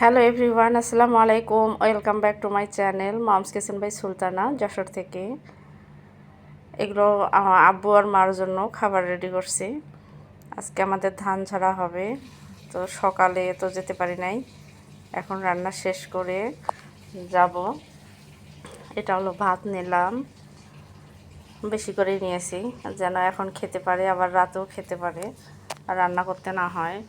Hello everyone, আসসালামু আলাইকুম। Welcome back to my channel mom's kitchen by Sultana, Jessore থেকে। এগুলো আমার আব্বু আর মার জন্য খাবার রেডি করছি। আজকে আমাদের ধান ঝাড়া হবে, তো সকালে তো যেতে পারি নাই, এখন রান্না শেষ করে যাব। এটা হলো ভাত নিলাম, বেশি করে নিয়েছি যেন এখন খেতে পারে, আবার রাতেও খেতে পারে আর রান্না করতে না হয়।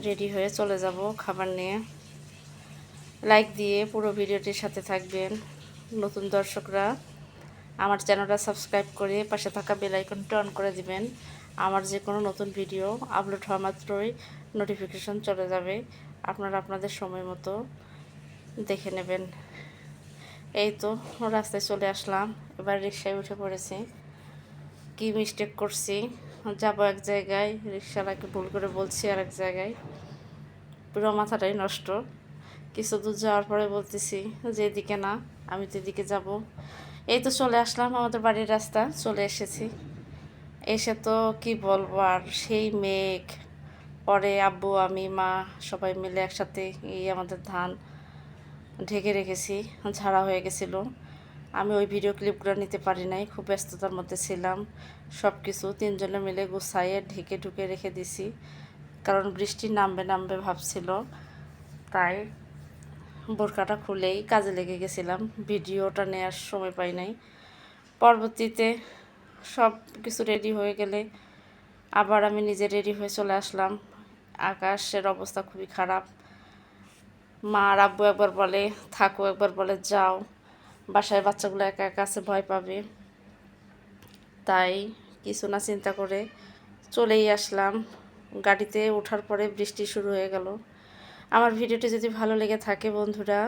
রেডি হয়ে চলে যাব খাবার নিয়ে। লাইক দিয়ে পুরো ভিডিওটির সাথে থাকবেন। নতুন দর্শকরা আমার চ্যানেলটা সাবস্ক্রাইব করে পাশে থাকা বেল আইকনটা অন করে দিবেন। আমার যে কোনো নতুন ভিডিও আপলোড হওয়া মাত্রই নোটিফিকেশন চলে যাবে, আপনারা আপনাদের সময় মতো দেখে নেবেন। এই তো রাস্তায় চলে আসলাম, এবার রিক্সায় উঠে পড়েছি। কি মিস্টেক করছি, যাবো এক জায়গায়, রিক্সাওয়ালাকে ভুল করে বলছি আর এক জায়গায়, পুরো মাথাটাই নষ্ট। কিছু দূর যাওয়ার পরে বলতেছি যে এদিকে না, আমি তো এদিকে যাব। এই তো চলে আসলাম, আমাদের বাড়ির রাস্তা চলে এসেছি। এসে তো কি বলবো আর, সেই মেঘ। পরে আব্বু আমি মা সবাই মিলে একসাথে এই আমাদের ধান ঢেকে রেখেছি, ঝাড়া হয়ে গেছিলো। আমি ওই ভিডিও ক্লিপগুলো নিতে পারি নাই, খুব ব্যস্ততার মধ্যে ছিলাম। সব কিছু তিনজনে মিলে গুছাইয়ে ঢেকে ঢুকে রেখে দিছি, কারণ বৃষ্টি নামবে নামবে ভাবছিল। তাই বোরকাটা খুলেই কাজে লেগে গেছিলাম, ভিডিওটা নেওয়ার সময় পাই নাই। পরবর্তীতে সব কিছু রেডি হয়ে গেলে আবার আমি নিজে রেডি হয়ে চলে আসলাম। আকাশের অবস্থা খুবই খারাপ। মা আর আব্বু একবার বলে থাকো, একবার বলে যাও, বাসায় বাচ্চাগুলো একা একা আছে, ভয় পাবে। তাই কিছু না চিন্তা করে চলেই আসলাম। গাড়িতে ওঠার পরে বৃষ্টি শুরু হয়ে গেল। আমার ভিডিওটি যদি ভালো লেগে থাকে বন্ধুরা,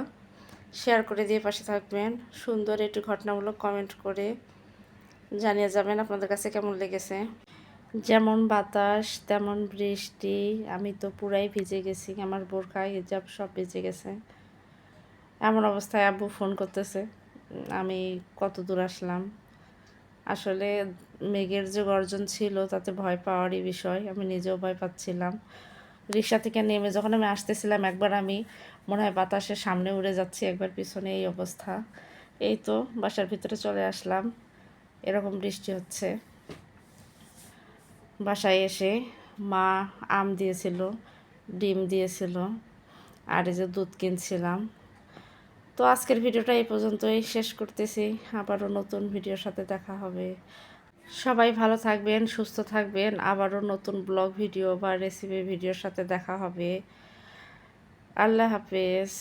শেয়ার করে দিয়ে পাশে থাকবেন। সুন্দর একটু ঘটনামূলক কমেন্ট করে জানিয়ে যাবেন আপনাদের কাছে কেমন লেগেছে। যেমন বাতাস তেমন বৃষ্টি, আমি তো পুরাই ভিজে গেছি, আমার বোরকা হিজাব সব ভিজে গেছে। এমন অবস্থায় আব্বু ফোন করতেছে আমি কত দূর আসলাম। আসলে মেঘের যে গর্জন ছিল তাতে ভয় পাওয়ারই বিষয়, আমি নিজেও ভয় পাচ্ছিলাম। রিক্সা থেকে নেমে যখন আমি আসতেছিলাম, একবার আমি মনে হয় বাতাসের সামনে উড়ে যাচ্ছি, একবার পিছনে, এই অবস্থা। এই তো বাসার ভিতরে চলে আসলাম, এরকম বৃষ্টি হচ্ছে। বাসায় এসে মা আম দিয়েছিল, ডিম দিয়েছিল, আর এই যে দুধ কিনছিলাম। তো আজকের ভিডিওটা এই পর্যন্তই শেষ করতেছি, আবারও নতুন ভিডিওর সাথে দেখা হবে। সবাই ভালো থাকবেন, সুস্থ থাকবেন, আবারও নতুন ব্লগ ভিডিও বা রেসিপি ভিডিওর সাথে দেখা হবে। আল্লাহ হাফেজ।